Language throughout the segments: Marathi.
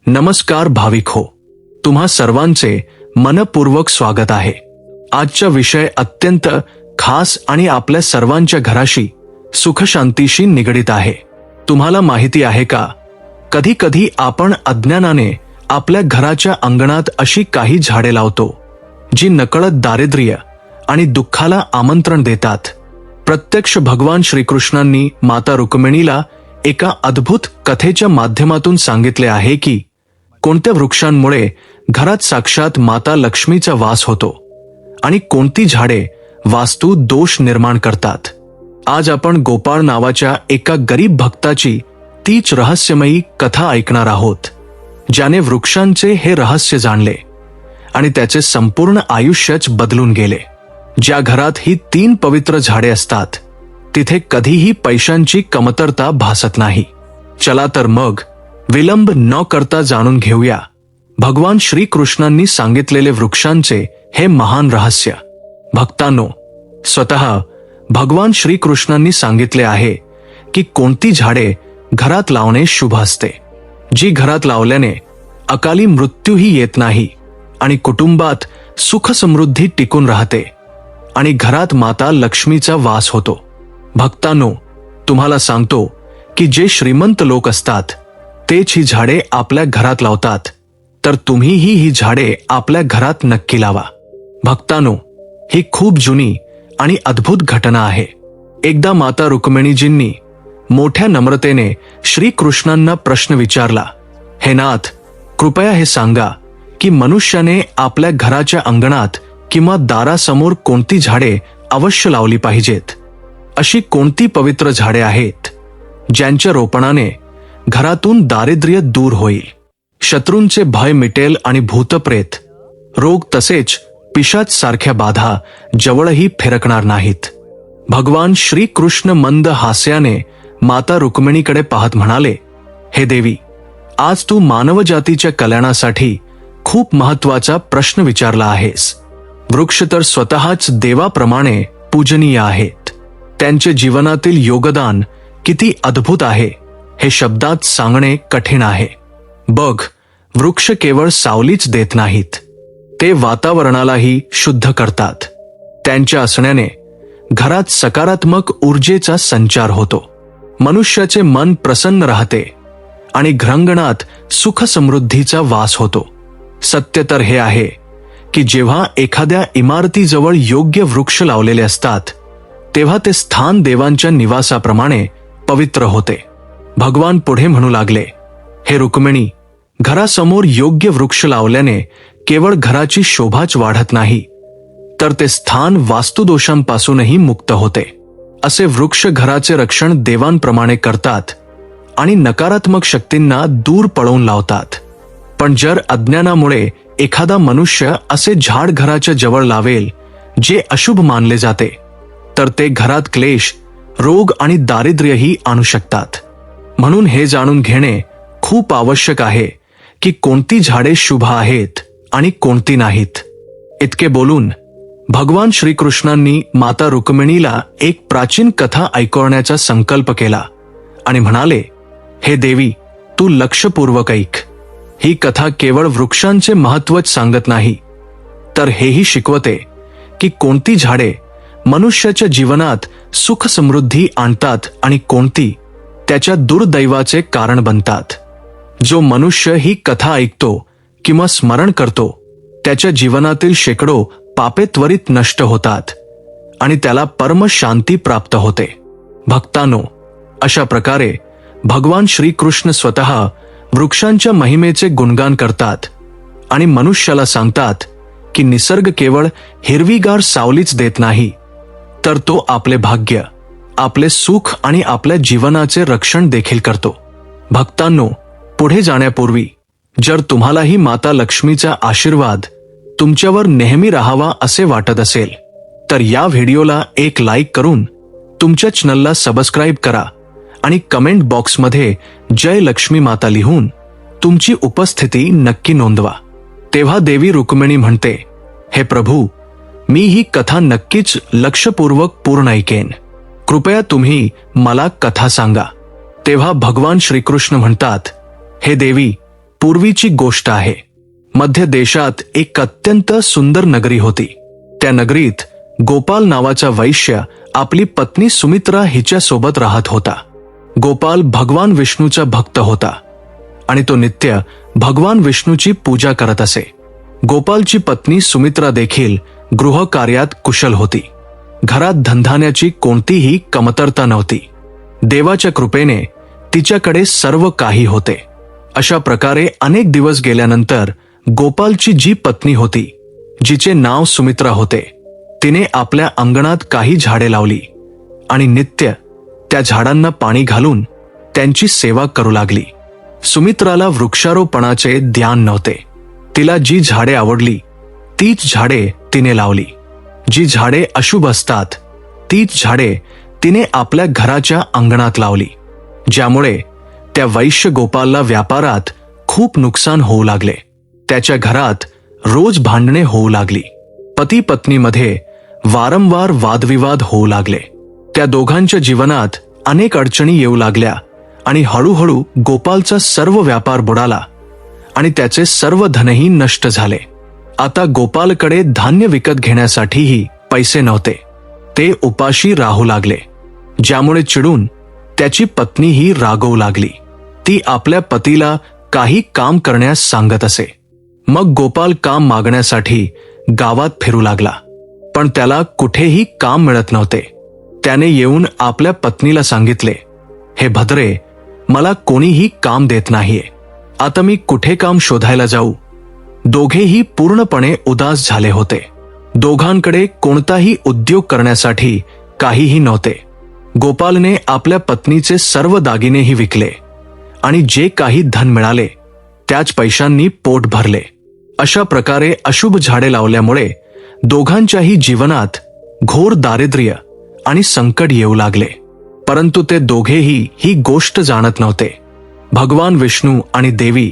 नमस्कार भाविक हो, तुम्हा सर्वांचे मनपूर्वक स्वागत आहे। आजचा विषय अत्यंत खास आणि आपल्या सर्वांच्या घराशी सुखशांतीशी निगडित आहे। तुम्हाला माहिती आहे का, कधी कधी आपण अज्ञानाने आपल्या घराच्या अंगणात अशी काही झाडे लावतो जी नकळत दारिद्र्य आणि दुःखाला आमंत्रण देतात। प्रत्यक्ष भगवान श्रीकृष्णांनी माता रुक्मिणीला एका अद्भुत कथेच्या माध्यमातून सांगितले आहे की कोणत्या वृक्षांमुळे घरात साक्षात माता लक्ष्मीचा वास होतो आणि कोणती झाडे वास्तू दोष निर्माण करतात। आज आपण गोपाळ नावाच्या एका गरीब भक्ताची तीच रहस्यमयी कथा ऐकणार आहोत, ज्याने वृक्षांचे हे रहस्य जाणले आणि त्याचे संपूर्ण आयुष्यच बदलून गेले। ज्या घरात ही 3 पवित्र झाडे असतात तिथे कधीही पैशांची कमतरता भासत नाही। चला तर मग विलंब न करता जाणून घेऊया भगवान श्रीकृष्णांनी सांगितलेले वृक्षांचे हे महान रहस्य। भक्तांनो, स्वतः भगवान श्रीकृष्णांनी सांगितले आहे की कोणती झाडे घरात लावणे शुभ असते, जी घरात लावल्याने अकाली मृत्यूही येत नाही आणि कुटुंबात सुख समृद्धी टिकून राहते आणि घरात माता लक्ष्मीचा वास होतो। भक्तांनो, तुम्हाला सांगतो की जे श्रीमंत लोक असतात तेच ही झाडे आपल्या घरात लावतात, तर तुम्हीही ही झाडे आपल्या घरात नक्की लावा। भक्तांनो, ही खूप जुनी आणि अद्भुत घटना आहे। एकदा माता रुक्मिणीजींनी मोठ्या नम्रतेने श्रीकृष्णांना प्रश्न विचारला, हे नाथ, कृपया हे सांगा की मनुष्याने आपल्या घराच्या अंगणात किंवा दारासमोर कोणती झाडे अवश्य लावली पाहिजेत? अशी कोणती पवित्र झाडे आहेत ज्यांच्या रोपणाने घरातून दारिद्र्य दूर होईल, शत्रूंचे भय मिटेल आणि भूतप्रेत, रोग तसेच पिशाच सारख्या बाधा जवळही फिरकणार नाहीत? भगवान श्रीकृष्ण मंद हास्याने माता रुक्मिणीकडे पाहत म्हणाले, हे देवी, आज तू मानवजातीच्या कल्याणासाठी खूप महत्वाचा प्रश्न विचारला आहेस। वृक्ष तर स्वतःच देवाप्रमाणे पूजनीय आहेत। त्यांचे जीवनातील योगदान किती अद्भुत आहे हे शब्दात सांगणे कठीण आहे। बघ, वृक्ष केवळ सावलीच देत नाहीत, ते वातावरणालाही शुद्ध करतात। त्यांच्या असण्याने घरात सकारात्मक ऊर्जेचा संचार होतो, मनुष्याचे मन प्रसन्न राहते आणि घरांगणात सुख समृद्धीचा वास होतो। सत्य तर हे आहे की जेव्हा एखाद्या इमारतीजवळ योग्य वृक्ष लावलेले असतात तेव्हा ते स्थान देवांच्या निवासाप्रमाणे पवित्र होते। भगवान पुढे म्हणू लागले, हे रुक्मिणी, घरासमोर योग्य वृक्ष लावल्याने केवळ घराची शोभाच वाढत नाही, तर ते स्थान वास्तुदोषांपासूनही मुक्त होते। असे वृक्ष घराचे रक्षण देवांप्रमाणे करतात आणि नकारात्मक शक्तींना दूर पळवून लावतात। पण जर अज्ञानामुळे एखादा मनुष्य असे झाड घराच्या जवळ लावेल जे अशुभ मानले जाते, तर ते घरात क्लेश, रोग आणि दारिद्र्यही आणू शकतात। म्हणून हे जाणून घेणे खूप आवश्यक आहे की कोणती झाडे शुभ आहेत आणि कोणती नाहीत। इतके बोलून भगवान श्रीकृष्णांनी माता रुक्मिणीला एक प्राचीन कथा ऐकवण्याचा संकल्प केला आणि म्हणाले, हे देवी, तू लक्षपूर्वक ऐक। ही कथा केवळ वृक्षांचे महत्त्वच सांगत नाही, तर हेही शिकवते की कोणती झाडे मनुष्याच्या जीवनात सुख समृद्धी आणतात आणि कोणती त्याच्या दुर्दैवाचे कारण बनतात। जो मनुष्य ही कथा ऐकतो किंवा स्मरण करतो त्याच्या जीवनातील शेकडो पापे त्वरित नष्ट होतात आणि त्याला परम शांती प्राप्त होते। भक्तांनो, अशा प्रकारे भगवान श्रीकृष्ण स्वतः वृक्षांच्या महिमेचे गुणगान करतात आणि मनुष्याला सांगतात की निसर्ग केवळ हिरवीगार सावलीच देत नाही, तर तो आपले भाग्य, आपले सुख आणि आपल्या जीवनाचे रक्षण देखील करतो। भक्तांनो, पुढे जाण्यापूर्वी जर तुम्हालाही माता लक्ष्मीचा आशीर्वाद तुमच्यावर नेहमी राहावा असे वाटत असेल तर या व्हिडिओला एक लाईक करून तुमच्या चॅनलला सबस्क्राईब करा आणि कमेंट बॉक्समध्ये जय लक्ष्मी माता लिहून तुमची उपस्थिती नक्की नोंदवा। तेव्हा देवी रुक्मिणी म्हणते, हे प्रभू, मी ही कथा नक्कीच लक्षपूर्वक पूर्ण ऐकेन, कृपया तुम्ही मला कथा सांगा। तेव्हा भगवान श्रीकृष्ण म्हणतात, हे देवी, पूर्वीची गोष्ट आहे. मध्य देशात एक अत्यंत सुंदर नगरी होती. त्या नगरीत गोपाल नावाचा वैश्य आपली पत्नी सुमित्रा हिच्या सोबत राहत होता. गोपाल भगवान विष्णूचा भक्त होता आणि तो नित्य भगवान विष्णूची पूजा करत असे. गोपालची पत्नी सुमित्रा देखील गृहकार्यात कुशल होती. घरात धनधान्याची कोणतीही कमतरता नव्हती. देवाच्या कृपेने तिच्याकडे सर्व काही होते. अशा प्रकारे अनेक दिवस गेल्यानंतर गोपालची जी पत्नी होती, जिचे नाव सुमित्रा होते, तिने आपल्या अंगणात काही झाडे लावली आणि नित्य त्या झाडांना पाणी घालून त्यांची सेवा करू लागली. सुमित्राला वृक्षारोपणाचे ध्यान नव्हते. तिला जी झाडे आवडली तीच झाडे तिने लावली. जी झाडे अशुभ असतात तीच झाडे तिने आपल्या घराच्या अंगणात लावली, ज्यामुळे त्या वैश्य गोपालला व्यापारात खूप नुकसान होऊ लागले. त्याच्या घरात रोज भांडणे होऊ लागली. पती पत्नीमध्ये वारंवार वादविवाद होऊ लागले. त्या दोघांच्या जीवनात अनेक अडचणी येऊ लागल्या आणि हळूहळू गोपालचा सर्व व्यापार बुडाला आणि त्याचे सर्व धनही नष्ट झाले. आता गोपालकडे धान्य विकत घेण्यासाठीही पैसे नव्हते. ते उपाशी राहू लागले, ज्यामुळे चिडून त्याची पत्नीही रागवू लागली. ती आपल्या पतीला काही काम करण्यास सांगत असे. मग गोपाल काम मागण्यासाठी गावात फिरू लागला, पण त्याला कुठेही काम मिळत नव्हते. त्याने येऊन आपल्या पत्नीला सांगितले, हे भद्रे, मला कोणीही काम देत नाहीये. आता मी कुठे काम शोधायला जाऊ? दोघेही पूर्णपणे उदास झाले होते. दोघांकडे कोणताही उद्योग करण्यासाठी काहीही नव्हते. गोपालने आपल्या पत्नीचे सर्व दागिनेही विकले आणि जे काही धन मिळाले त्याच पैशांनी पोट भरले. अशा प्रकारे अशुभ झाडे लावल्यामुळे दोघांच्याही जीवनात घोर दारिद्र्य आणि संकट येऊ लागले. परंतु ते दोघेही ही गोष्ट जाणत नव्हते. भगवान विष्णू आणि देवी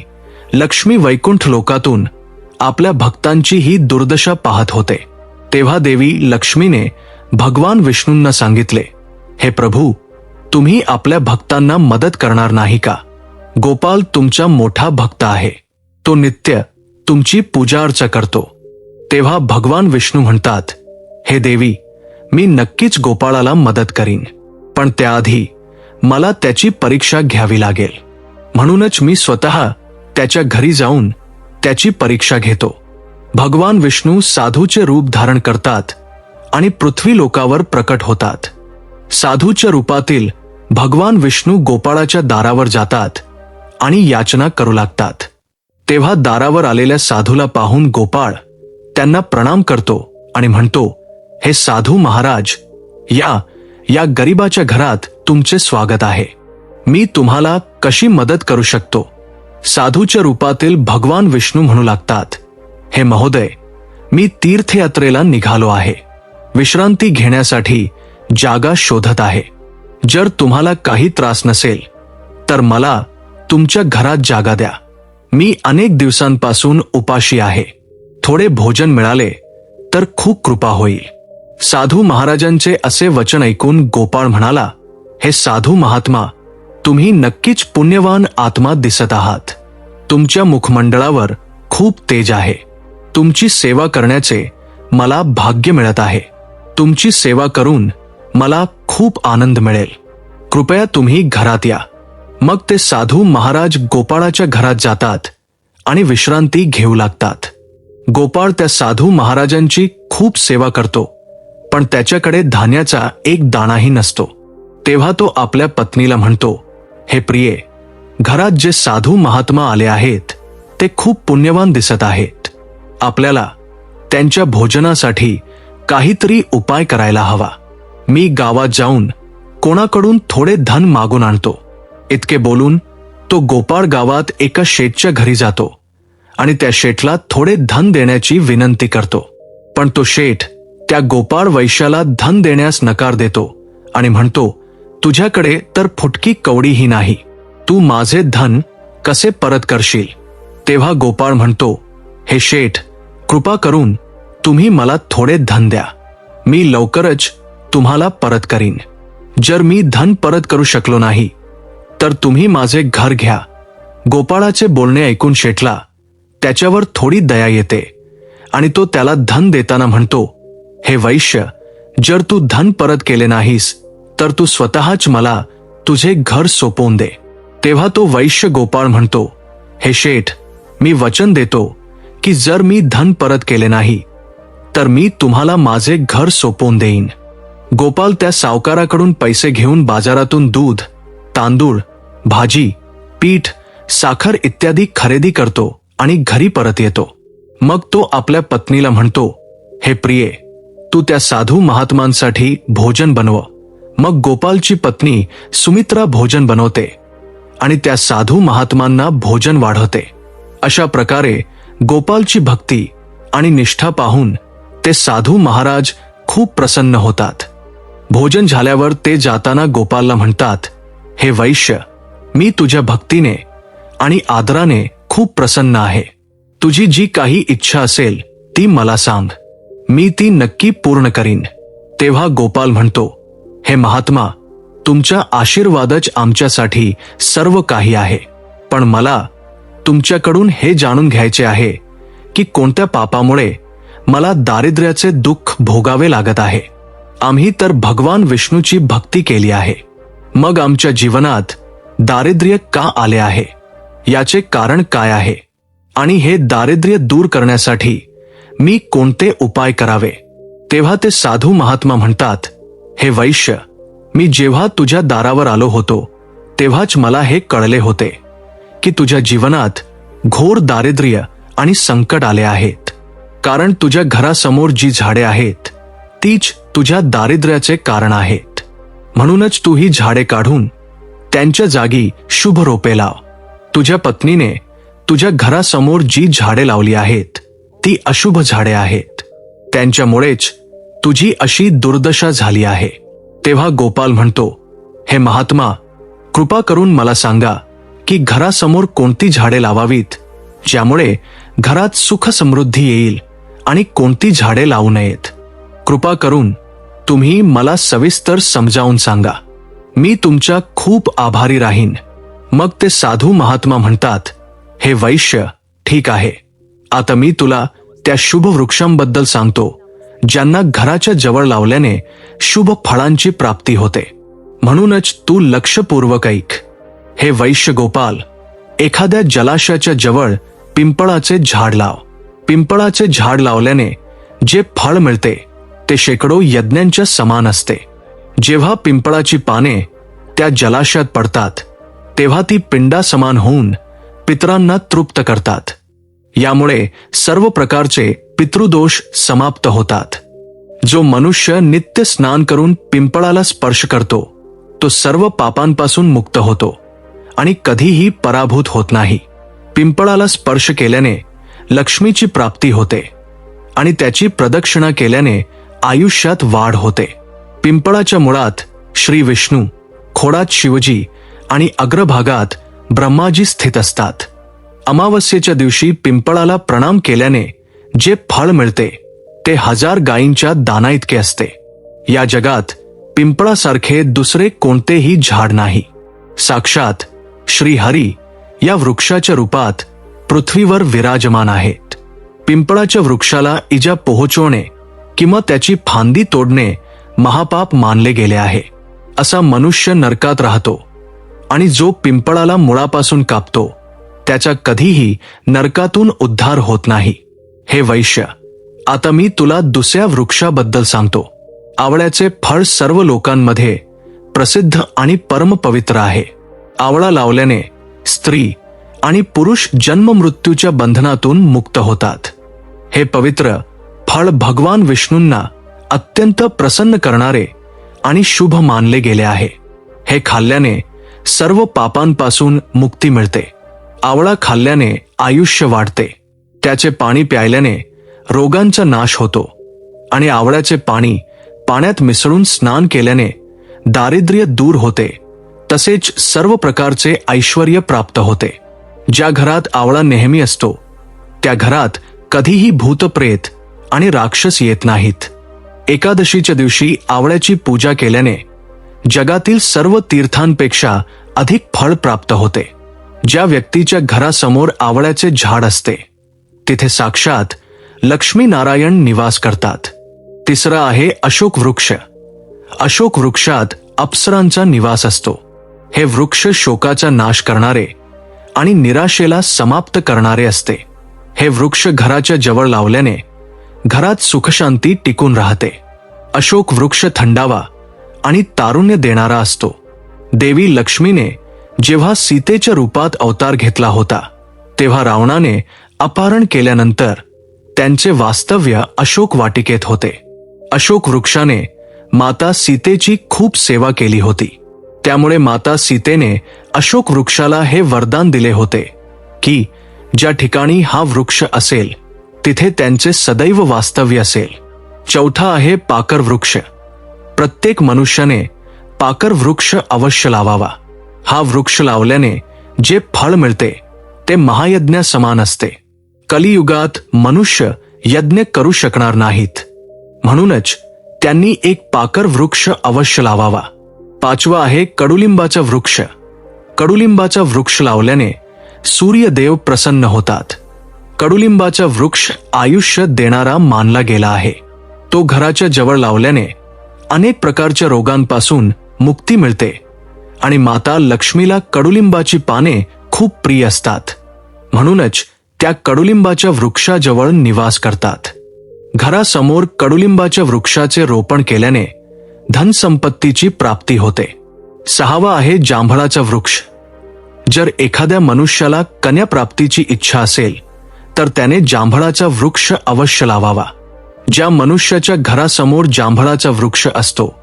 लक्ष्मी वैकुंठ लोकातून आपल्या भक्तांची ही दुर्दशा पाहत होते. तेव्हा देवी लक्ष्मीने भगवान विष्णूंना सांगितले, हे प्रभू, तुम्ही आपल्या भक्तांना मदत करणार नाही का? गोपाल तुमचा मोठा भक्त आहे. तो नित्य तुमची पूजा अर्चा करतो. तेव्हा भगवान विष्णू म्हणतात, हे देवी, मी नक्कीच गोपाळाला मदत करीन, पण त्याआधी मला त्याची परीक्षा घ्यावी लागेल. म्हणूनच मी स्वतः त्याच्या घरी जाऊन त्याची परीक्षा घेतो. भगवान विष्णू साधूचे रूप धारण करतात आणि पृथ्वी लोकावर प्रकट होतात. साधूच्या रूपातील भगवान विष्णू गोपाळाच्या दारावर जातात आणि याचना करू लागतात. तेव्हा दारावर आलेल्या साधूला पाहून गोपाळ त्यांना प्रणाम करतो आणि म्हणतो, हे साधू महाराज, या गरिबाच्या घरात तुमचे स्वागत आहे. मी तुम्हाला कशी मदत करू शकतो? साधूच्या रूपातील भगवान विष्णू म्हणू लागतात, हे महोदय, मी तीर्थयात्रेला निघालो आहे. विश्रांती घेण्यासाठी जागा शोधत आहे. जर तुम्हाला काही त्रास नसेल तर मला तुमच्या घरात जागा द्या. मी अनेक दिवसांपासून उपाशी आहे. थोडे भोजन मिळाले तर खूप कृपा होईल. साधू महाराजांचे असे वचन ऐकून गोपाळ म्हणाला, हे साधू महात्मा, तुम्ही नक्कीच पुण्यवान आत्मा दिसत आहात. तुमच्या मुखमंडळावर खूप तेज आहे. तुमची सेवा करण्याचे मला भाग्य मिळत आहे. तुमची सेवा करून मला खूप आनंद मिळेल. कृपया तुम्ही घरात या. मग ते साधू महाराज गोपाळाच्या घरात जातात आणि विश्रांती घेऊ लागतात. गोपाळ त्या साधू महाराजांची खूप सेवा करतो, पण त्याच्याकडे धान्याचा एक दाणाही नसतो. तेव्हा तो आपल्या पत्नीला म्हणतो, हे प्रिये, घरात जे साधू महात्मा आले आहेत ते खूप पुण्यवान दिसत आहेत. आपल्याला त्यांच्या भोजनासाठी काहीतरी उपाय करायला हवा. मी गावात जाऊन कोणाकडून थोडे धन मागून आणतो. इतके बोलून तो गोपाळ गावात एका शेठच्या घरी जातो आणि त्या शेठला थोडे धन देण्याची विनंती करतो. पण तो शेठ त्या गोपाळ वैश्याला धन देण्यास नकार देतो आणि म्हणतो, तुझ्याकडे तर फुटकी कवडीही नाही. तू माझे धन कसे परत करशील? तेव्हा गोपाळ म्हणतो, हे शेठ, कृपा करून तुम्ही मला थोडे धन द्या. मी लवकरच तुम्हाला परत करीन. जर मी धन परत करू शकलो नाही तर तुम्ही माझे घर घ्या. गोपाळाचे बोलणे ऐकून शेठला त्याच्यावर थोडी दया येते आणि तो त्याला धन देताना म्हणतो, हे वैश्य, जर तू धन परत केले नाहीस तर तू स्वतःच मला तुझे घर सोपवून दे. तेव्हा तो वैश्य गोपाळ म्हणतो, हे शेठ, मी वचन देतो की जर मी धन परत केले नाही तर मी तुम्हाला माझे घर सोपवून देईन. गोपाळ त्या सावकाराकडून पैसे घेऊन बाजारातून दूध, तांदूळ, भाजी, पीठ, साखर इत्यादी खरेदी करतो आणि घरी परत येतो. मग तो आपल्या पत्नीला म्हणतो, हे प्रिये, तू त्या साधू महात्मांसाठी भोजन बनव. मग गोपालची पत्नी सुमित्रा भोजन बनवते आणि त्या साधू महात्मांना भोजन वाढवते. अशा प्रकारे गोपालची भक्ती आणि निष्ठा पाहून ते साधू महाराज खूप प्रसन्न होतात. भोजन झाल्यावर ते जाताना गोपालला म्हणतात, हे वैश्य, मी तुझ्या भक्तीने आणि आदराने खूप प्रसन्न आहे. तुझी जी काही इच्छा असेल ती मला सांग, मी ती नक्की पूर्ण करीन. तेव्हा गोपाल म्हणतो, हे महात्मा, तुमच्या आशीर्वादच आमच्यासाठी सर्व काही आहे. पण मला तुमच्याकडून हे जाणून घ्यायचे आहे की कोणत्या पापामुळे मला दारिद्र्याचे दुःख भोगावे लागत आहे. आम्ही तर भगवान विष्णूची भक्ती केली आहे, मग आमच्या जीवनात दारिद्र्य का आले आहे, याचे कारण काय आहे आणि हे दारिद्र्य दूर करण्यासाठी मी कोणते उपाय करावे. तेव्हा ते साधू महात्मा म्हणतात, हे वैश्य, मी जेव्हा तुझ्या दारावर आलो होतो तेव्हाच मला हे कळले होते की तुझ्या जीवनात घोर दारिद्र्य आणि संकट आले आहेत. कारण तुझ्या घरासमोर जी झाडे आहेत तीच तुझ्या दारिद्र्याचे कारण आहेत. म्हणूनच तू ही झाडे काढून त्यांच्या जागी शुभ रोपे लाव. तुझ्या पत्नीने तुझ्या घरासमोर जी झाडे लावली आहेत ती अशुभ झाडे आहेत. त्यांच्यामुळेच तुझी अशी दुर्दशा झाली आहे. तेव्हा गोपाल म्हणतो, हे महात्मा, कृपा करून मला सांगा की घरासमोर कोणती झाडे लावावीत ज्यामुळे घरात सुख समृद्धी येईल आणि कोणती झाडे लावू नयेत. कृपा करून तुम्ही मला सविस्तर समजावून सांगा. मी तुमच्या खूप आभारी राहीन. मग ते साधू महात्मा म्हणतात, हे वैश्य, ठीक आहे, आता मी तुला त्या शुभ वृक्षांबद्दल सांगतो ज्यांना घराच्या जवळ लावल्याने शुभ फळांची प्राप्ती होते. म्हणूनच तू लक्षपूर्वक ऐक. हे वैश्य गोपाल, एखाद्या जलाशयाच्या जवळ पिंपळाचे झाड लाव. पिंपळाचे झाड लावल्याने जे फळ मिळते ते शेकडो यज्ञांच्या समान असते. जेव्हा पिंपळाची पाने त्या जलाशयात पडतात तेव्हा ती पिंडा समान होऊन पितरांना तृप्त करतात. यामुळे सर्व प्रकारचे पितृदोष समाप्त होतात. जो मनुष्य नित्य स्नान करून पिंपळाला स्पर्श करतो तो सर्व पापांपासून मुक्त होतो आणि कधीही पराभूत होत नाही. पिंपळाला स्पर्श केल्याने लक्ष्मीची प्राप्ती होते आणि त्याची प्रदक्षिणा केल्याने आयुष्यात वाढ होते. पिंपळाच्या मुळात श्री विष्णू, खोडात शिवजी आणि अग्रभागात ब्रह्माजी स्थित असतात. अमावस्येच्या दिवशी पिंपळाला प्रणाम केल्याने जे फळ मिळते ते 1000 गायींच्या दाना इतके असते. या जगात पिंपळासारखे दुसरे कोणतेही झाड नाही. साक्षात श्री हरी या वृक्षाच्या रूपात पृथ्वीवर विराजमान आहेत. पिंपळाच्या वृक्षाला इजा पोहोचवणे किंवा त्याची फांदी तोडणे महापाप मानले गेले आहे. असा मनुष्य नरकात राहतो आणि जो पिंपळाला मुळापासून कापतो त्याचा कधीही नरकातून उद्धार होत नाही. हे वैश्य, आता मी तुला दुसऱ्या वृक्षाबद्दल सांगतो. आवळ्याचे फळ सर्व लोकांमध्ये प्रसिद्ध आणि परमपवित्र आहे. आवळा लावल्याने स्त्री आणि पुरुष जन्म मृत्यूच्या बंधनातून मुक्त होतात. हे पवित्र फळ भगवान विष्णूंना अत्यंत प्रसन्न करणारे आणि शुभ मानले गेले आहे. हे खाल्ल्याने सर्व पापांपासून मुक्ती मिळते. आवळा खाल्ल्याने आयुष्य वाढते. त्याचे पाणी प्यायल्याने रोगांचा नाश होतो आणि आवळ्याचे पाणी पाण्यात मिसळून स्नान केल्याने दारिद्र्य दूर होते. तसेच सर्व प्रकारचे ऐश्वर्य प्राप्त होते. ज्या घरात आवळा नेहमी असतो त्या घरात कधीही भूतप्रेत आणि राक्षस येत नाहीत. एकादशीच्या दिवशी आवळ्याची पूजा केल्याने जगातील सर्व तीर्थांपेक्षा अधिक फळ प्राप्त होते. ज्या व्यक्तीच्या घरासमोर आवळ्याचे झाड असते तिथे साक्षात लक्ष्मी नारायण निवास करतात. तिसरं आहे अशोक वृक्ष. अशोक वृक्षात अप्सरांचा निवास असतो. हे वृक्ष शोकाचा नाश करणारे आणि निराशेला समाप्त करणारे असते. हे वृक्ष घराच्या जवळ लावल्याने घरात सुखशांती टिकून राहते. अशोक वृक्ष थंडावा आणि तारुण्य देणारा असतो. देवी लक्ष्मीने जेव्हा सीतेच्या रूपात अवतार घेतला होता तेव्हा रावणाने अपहरण केल्यानंतर त्यांचे वास्तव्य अशोक वाटिकेत होते. अशोक वृक्षाने माता सीतेची खूप सेवा केली होती. त्यामुळे माता सीतेने अशोक वृक्षाला हे वरदान दिले होते की ज्या ठिकाणी हा वृक्ष असेल तिथे त्यांचे सदैव वास्तव्य असेल. चौथा आहे पाकर वृक्ष. प्रत्येक मनुष्याने पाकर वृक्ष अवश्य लावावा. हा वृक्ष लावल्याने जे फळ मिळते ते महायज्ञा समान असते. कलियुगात मनुष्य यज्ञ करू शकणार नाहीत, म्हणूनच त्यांनी एक पाकर वृक्ष अवश्य लावावा. पाचवा आहे कडुलिंबाचा वृक्ष. कडुलिंबाचा वृक्ष लावल्याने सूर्यदेव प्रसन्न होतात. कडुलिंबाचा वृक्ष आयुष्य देणारा मानला गेला आहे. तो घराच्या जवळ लावल्याने अनेक प्रकारच्या रोगांपासून मुक्ती मिळते आणि माता लक्ष्मीला कडुलिंबाची पाने खूप प्रिय असतात, म्हणूनच त्या कडुलिंबाच्या वृक्षाजवळ निवास करतात. घरासमोर कडुलिंबाच्या वृक्षाचे रोपण केल्याने धनसंपत्तीची प्राप्ती होते. सहावा आहे जांभळाचा वृक्ष. जर एखाद्या मनुष्याला कन्या प्राप्तीची इच्छा असेल तर त्याने जांभळाचा वृक्ष अवश्य लावावा. ज्या मनुष्याच्या घरासमोर जांभळाचा वृक्ष असतो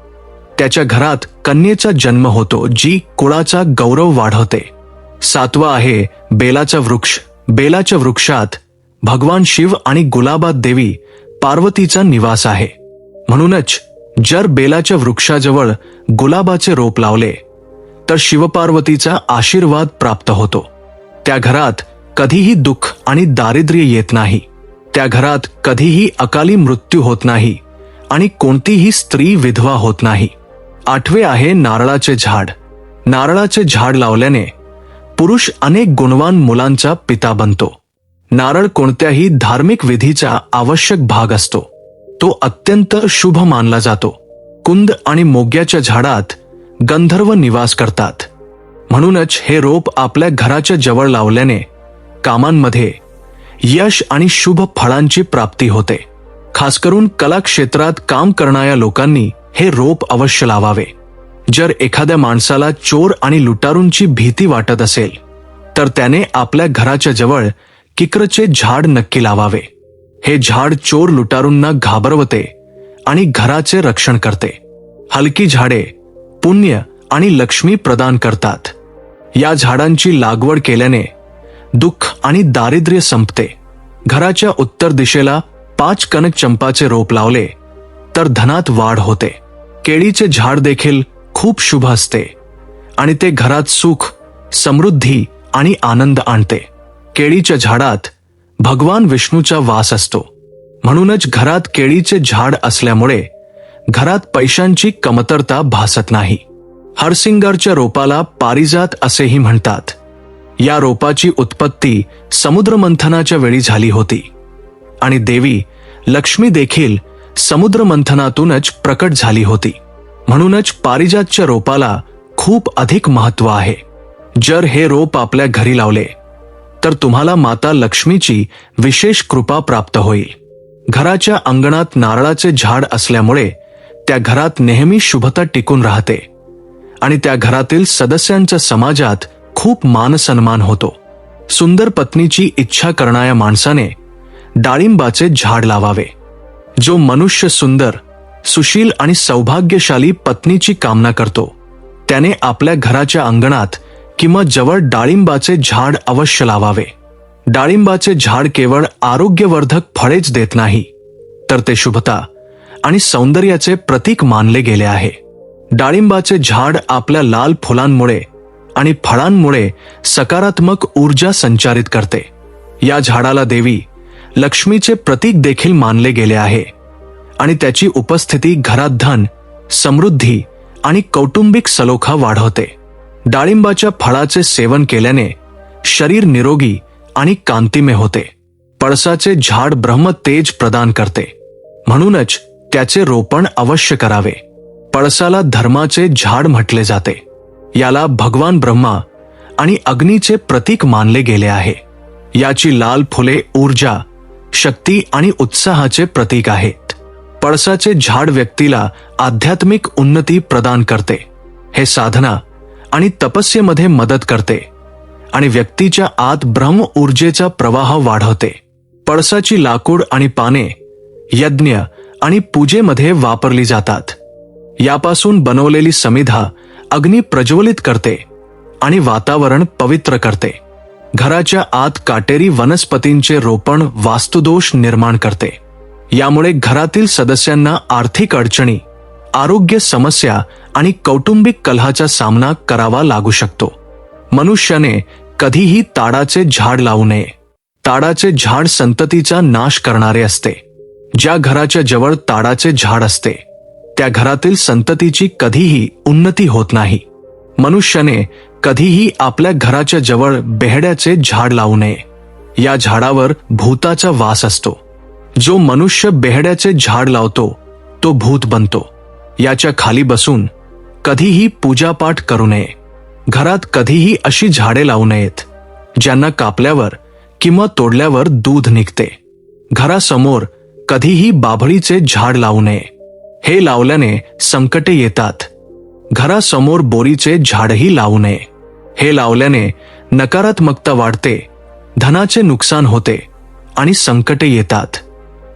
त्याच्या घरात कन्येचा जन्म होतो, जी कुळाचा गौरव वाढवते. सातवा आहे बेलाचा वृक्ष. बेलाच्या वृक्षात भगवान शिव आणि गुलाबात देवी पार्वतीचा निवास आहे, म्हणूनच जर बेलाच्या वृक्षाजवळ गुलाबाचे रोप लावले तर शिवपार्वतीचा आशीर्वाद प्राप्त होतो. त्या घरात कधीही दुःख आणि दारिद्र्य येत नाही. त्या घरात कधीही अकाली मृत्यू होत नाही आणि कोणतीही स्त्री विधवा होत नाही. आठवे आहे नारळाचे झाड. नारळाचे झाड लावल्याने पुरुष अनेक गुणवान मुलांचा पिता बनतो. नारळ कोणत्याही धार्मिक विधीचा आवश्यक भाग असतो. तो अत्यंत शुभ मानला जातो. कुंद आणि मोग्याच्या झाडात गंधर्व निवास करतात, म्हणूनच हे रोप आपल्या घराच्या जवळ लावल्याने कामांमध्ये यश आणि शुभ फळांची प्राप्ती होते. खास करून कला क्षेत्रात काम करणाऱ्या लोकांनी हे रोप अवश्य लावावे. जर एखाद्या माणसाला चोर आणि लुटारूंची भीती वाटत असेल तर त्याने आपल्या घराच्या जवळ किकरचे झाड नक्की लावावे. हे झाड चोर लुटारूंना घाबरवते आणि घराचे रक्षण करते. हलकी झाडे पुण्य आणि लक्ष्मी प्रदान करतात. या झाडांची लागवड केल्याने दुःख आणि दारिद्र्य संपते. घराच्या उत्तर दिशेला 5 कनक चंपाचे रोप लावले तर धनात वाढ होते. केळीचे झाड देखील खूप शुभ असते आणि ते घरात सुख, समृद्धी आणि आनंद आणते. केळीच्या झाडात भगवान विष्णूचा वास असतो, म्हणूनच घरात केळीचे झाड असल्यामुळे घरात पैशांची कमतरता भासत नाही. हरसिंगारच्या रोपाला पारिजात असेही म्हणतात. या रोपाची उत्पत्ती समुद्रमंथनाच्या वेळी झाली होती आणि देवी लक्ष्मी देखील समुद्रमंथनातूनच प्रकट झाली होती, म्हणूनच पारिजातच्या रोपाला खूप अधिक महत्त्व आहे. जर हे रोप आपल्या घरी लावले तर तुम्हाला माता लक्ष्मीची विशेष कृपा प्राप्त होईल. घराच्या अंगणात नारळाचे झाड असल्यामुळे त्या घरात नेहमी शुभता टिकून राहते आणि त्या घरातील सदस्यांचा समाजात खूप मानसन्मान होतो. सुंदर पत्नीची इच्छा करणाऱ्या माणसाने डाळिंबाचे झाड लावावे. जो मनुष्य सुंदर, सुशील आणि सौभाग्यशाली पत्नीची कामना करतो त्याने आपल्या घराच्या अंगणात किंवा जवळ डाळिंबाचे झाड अवश्य लावावे. डाळिंबाचे झाड केवळ आरोग्यवर्धक फळेच देत नाही, तर ते शुभता आणि सौंदर्याचे प्रतीक मानले गेले आहे. डाळिंबाचे झाड आपल्या लाल फुलांमुळे आणि फळांमुळे सकारात्मक ऊर्जा संचारित करते. या झाडाला देवी लक्ष्मीचे प्रतीक देखील मानले गेले आहे आणि त्याची उपस्थिती घरात धन, समृद्धी आणि कौटुंबिक सलोखा वाढवते. डाळिंबाच्या फळाचे सेवन केल्याने शरीर निरोगी आणि कांतिमय होते. पळसाचे झाड ब्रह्मतेज प्रदान करते, म्हणूनच त्याचे रोपण अवश्य करावे. पळसाला धर्माचे झाड म्हटले जाते. याला भगवान ब्रह्मा आणि अग्नीचे प्रतीक मानले गेले आहे. याची लाल फुले ऊर्जा, शक्ती आणि उत्साहाचे प्रतीक आहेत. पळसाचे झाड व्यक्तीला आध्यात्मिक उन्नती प्रदान करते. हे साधना आणि तपस्येमध्ये मदत करते आणि व्यक्तीच्या आत ब्रह्म ऊर्जेचा प्रवाह वाढवते. पळसाची लाकूड आणि पाने यज्ञ आणि पूजेमध्ये वापरली जातात. यापासून बनवलेली समिधा अग्नी प्रज्वलित करते आणि वातावरण पवित्र करते. घराच्या आत काटेरी वनस्पतींचे रोपण वास्तुदोष निर्माण करते. यामुळे घरातील सदस्यांना आर्थिक अडचणी, आरोग्य समस्या आणि कौटुंबिक कलहाचा सामना करावा लागू शकतो. मनुष्याने कधीही ताडाचे झाड लावू नये. ताडाचे झाड संततीचा नाश करणारे असते. ज्या घराच्या जवळ ताडाचे झाड असते त्या घरातील संततीची कधीही उन्नती होत नाही. मनुष्याने कधीही आपल्या घराच्या जवळ बेहड्याचे झाड लावू नये. या झाडावर भूताचा वास असतो. जो मनुष्य बेहड्याचे झाड लावतो तो भूत बनतो. याच्या खाली बसून कधीही पूजापाठ करू नये. घरात कधीही अशी झाडे लावू नयेत ज्यांना कापल्यावर किंवा तोडल्यावर दूध निघते. घरासमोर कधीही बाभळीचे झाड लावू नये. हे लावल्याने संकटे येतात. घरासमोर बोरीचे झाडही लावू नये. हे लावल्याने नकारात्मकता वाढते, धनाचे नुकसान होते आणि संकटे येतात.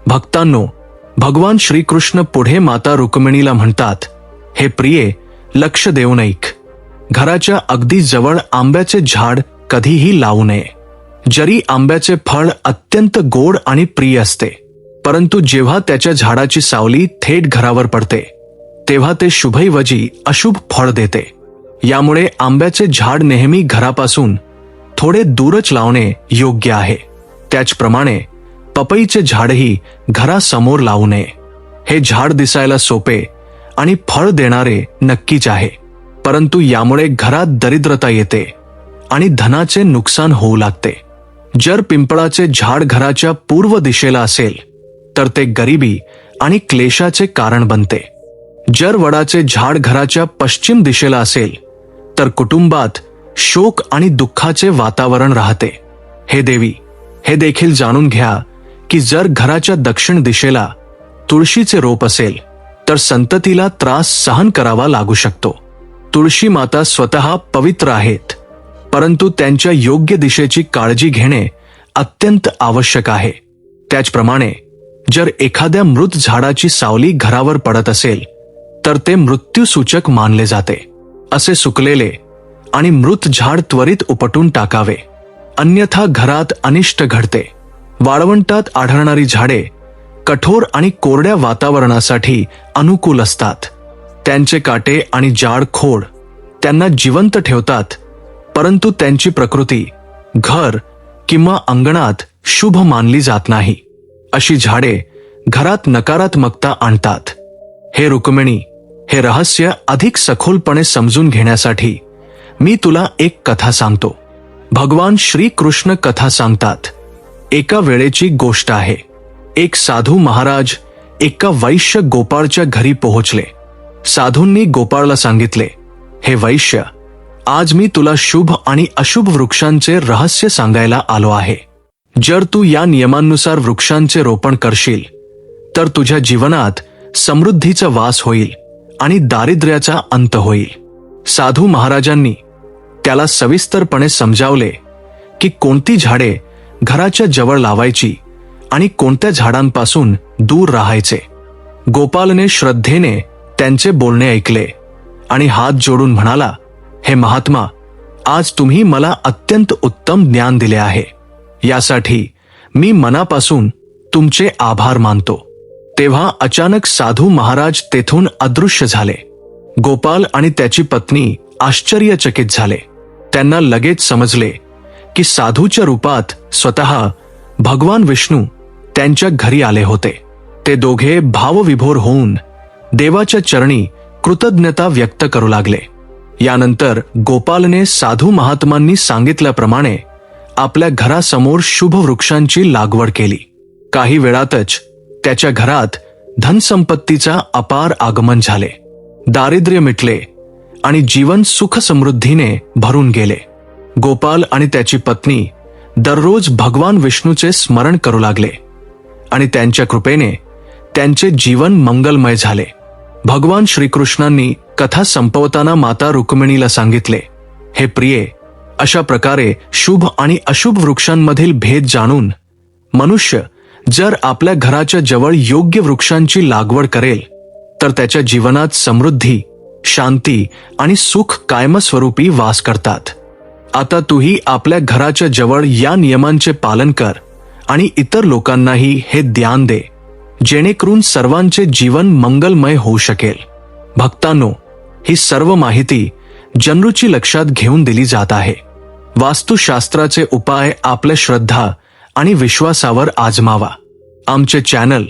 भक्तांनो, भगवान श्रीकृष्ण पुढे माता रुक्मिणीला म्हणतात, हे प्रिये, लक्ष देऊन ऐक. घराच्या अगदी जवळ आंब्याचे झाड कधीही लावू नये. जरी आंब्याचे फळ अत्यंत गोड आणि प्रिय असते, परंतु जेव्हा त्याच्या झाडाची सावली थेट घरावर पडते तेव्हा ते शुभैवजी अशुभ फळ देते. यामुळे आंब्याचे झाड नेहमी घरापासून थोडे दूरच लावणे योग्य आहे. त्याचप्रमाणे पपईचे झाडही घरासमोर लावू नये. हे झाड दिसायला सोपे आणि फळ देणारे नक्कीच आहे, परंतु यामुळे घरात दरिद्रता येते आणि धनाचे नुकसान होऊ लागते. जर पिंपळाचे झाड घराच्या पूर्व दिशेला असेल तर ते गरिबी आणि क्लेशाचे कारण बनते. जर वडाचे झाड घराच्या पश्चिम दिशेला असेल तर कुटुंबात शोक आणि दुःखाचे वातावरण राहते. हे देवी, हे देखील जाणून घ्या की जर घराच्या दक्षिण दिशेला तुळशीचे रोप असेल तर संततीला त्रास सहन करावा लागू शकतो. तुळशी माता स्वतः पवित्र आहेत, परंतु त्यांच्या योग्य दिशेची काळजी घेणे अत्यंत आवश्यक आहे. त्याचप्रमाणे जर एखाद्या मृत झाडाची सावली घरावर पडत असेल तर ते मृत्यूसूचक मानले जाते. असे सुकलेले आणि मृत झाड त्वरित उपटून टाकावे, अन्यथा घरात अनिष्ट घडते. वाळवंटात आढळणारी झाडे कठोर आणि कोरड्या वातावरणासाठी अनुकूल असतात. त्यांचे काटे आणि जाड खोड त्यांना जिवंत ठेवतात, परंतु त्यांची प्रकृती घर किंवा अंगणात शुभ मानली जात नाही. अशी झाडे घरात नकारात्मकता आणतात. हे रुक्मिणी, हे रहस्य अधिक सखोलपणे समजून घेण्यासाठी मी तुला एक कथा सांगतो. भगवान श्रीकृष्ण कथा सांगतात. एका वेळेची गोष्ट आहे. एक साधू महाराज एका वैश्य गोपाळच्या घरी पोहोचले. साधूंनी गोपाळला सांगितले, हे वैश्य, आज मी तुला शुभ आणि अशुभ वृक्षांचे रहस्य सांगायला आलो आहे. जर तू या नियमांनुसार वृक्षांचे रोपण करशील तर तुझ्या जीवनात समृद्धीचा वास होईल आणि दारिद्र्याचा अंत होईल. साधू महाराजांनी त्याला सविस्तरपणे समजावले की कोणती झाडे घराच्या जवळ लावायची आणि कोणत्या झाडांपासून दूर राहायचे. गोपालने श्रद्धेने त्यांचे बोलणे ऐकले आणि हात जोडून म्हणाला, हे महात्मा, आज तुम्ही मला अत्यंत उत्तम ज्ञान दिले आहे. यासाठी मी मनापासून तुमचे आभार मानतो. तेव्हा अचानक साधू महाराज तेथून अदृश्य झाले. गोपाल आणि त्याची पत्नी आश्चर्यचकित झाले. त्यांना लगेच समजले की साधूच्या रूपात स्वतः भगवान विष्णू त्यांच्या घरी आले होते. ते दोघे भावविभोर होऊन देवाच्या चरणी कृतज्ञता व्यक्त करू लागले. यानंतर गोपालने साधू महात्मांनी सांगितल्याप्रमाणे आपल्या घरासमोर शुभ वृक्षांची लागवड केली. काही वेळातच त्याच्या घरात धनसंपत्तीचा अपार आगमन झाले. दारिद्र्य मिटले आणि जीवन सुख समृद्धीने भरून गेले. गोपाल आणि त्याची पत्नी दररोज भगवान विष्णूचे स्मरण करू लागले आणि त्यांच्या कृपेने त्यांचे जीवन मंगलमय झाले. भगवान श्रीकृष्णांनी कथा संपवताना माता रुक्मिणीला सांगितले, हे प्रिये, अशा प्रकारे शुभ आणि अशुभ वृक्षांमधील भेद जाणून मनुष्य जर आपल्या घराच्या जवळ योग्य वृक्षांची लागवड करेल तर त्याच्या जीवनात समृद्धी, शांती आणि सुख कायमस्वरूपी वास करतात. आता तूही आपल्या घराच्या जवळ या नियमांचे पालन कर आणि इतर लोकांनाही हे ज्ञान दे, जेणेकरून सर्वांचे जीवन मंगलमय होऊ शकेल. भक्तांनो, ही सर्व माहिती जनरूची लक्षात घेऊन दिली जात आहे. वास्तुशास्त्राचे उपाय आपल्या श्रद्धा आणि विश्वासावर आजमावा. आमचे चॅनल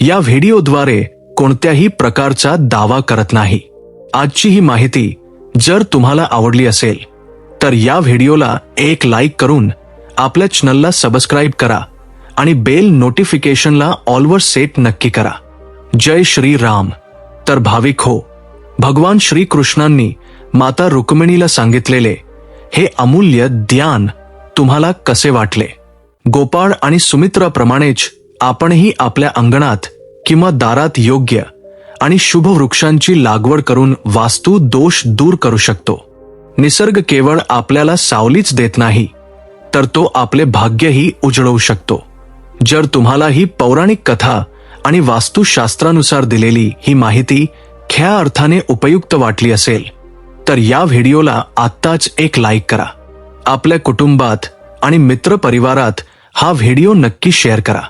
या व्हिडिओद्वारे कोणत्याही प्रकारचा दावा करत नाही. आजची ही माहिती जर तुम्हाला आवडली असेल तर या व्हिडिओला एक लाईक करून आपल्या चॅनलला सबस्क्राईब करा आणि बेल नोटिफिकेशनला ऑलवर सेट नक्की करा. जय श्री राम. तर भाविक हो, भगवान श्रीकृष्णांनी माता रुक्मिणीला सांगितलेले हे अमूल्य ज्ञान तुम्हाला कसे वाटले? गोपाळ आणि सुमित्राप्रमाणेच आपणही आपल्या अंगणात किंवा दारात योग्य आणि शुभ वृक्षांची लागवड करून वास्तू दोष दूर करू शकतो. निसर्ग केवळ आपल्याला सावलीच देत नाही, तर तो आपले भाग्यही उजळवू शकतो. जर तुम्हाला ही पौराणिक कथा आणि वास्तुशास्त्रानुसार दिलेली ही माहिती खऱ्या अर्थाने उपयुक्त वाटली असेल तर या व्हिडिओला आत्ताच एक लाईक करा. आपल्या कुटुंबात आणि मित्रपरिवारात हा व्हिडिओ नक्की शेअर करा.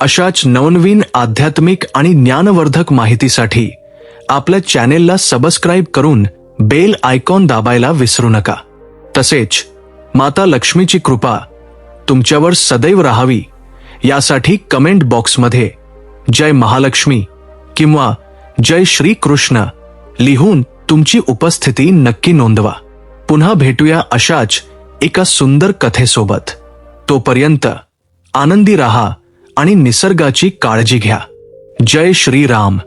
अशाच नवनवीन आध्यात्मिक आणि ज्ञानवर्धक माहितीसाठी आपल्या चॅनेलला सबस्क्राईब करून बेल आयकॉन दाबायला विसरू नका. तसेच माता लक्ष्मीची कृपा तुमच्यावर सदैव राहावी यासाठी कमेंट बॉक्समध्ये जय महालक्ष्मी किंवा जय श्री कृष्ण लिहून तुमची उपस्थिती नक्की नोंदवा. पुन्हा भेटूया अशाच एका सुंदर कथेसोबत. तोपर्यंत आनंदी राहा आणि निसर्गाची काळजी घ्या. जय श्री राम.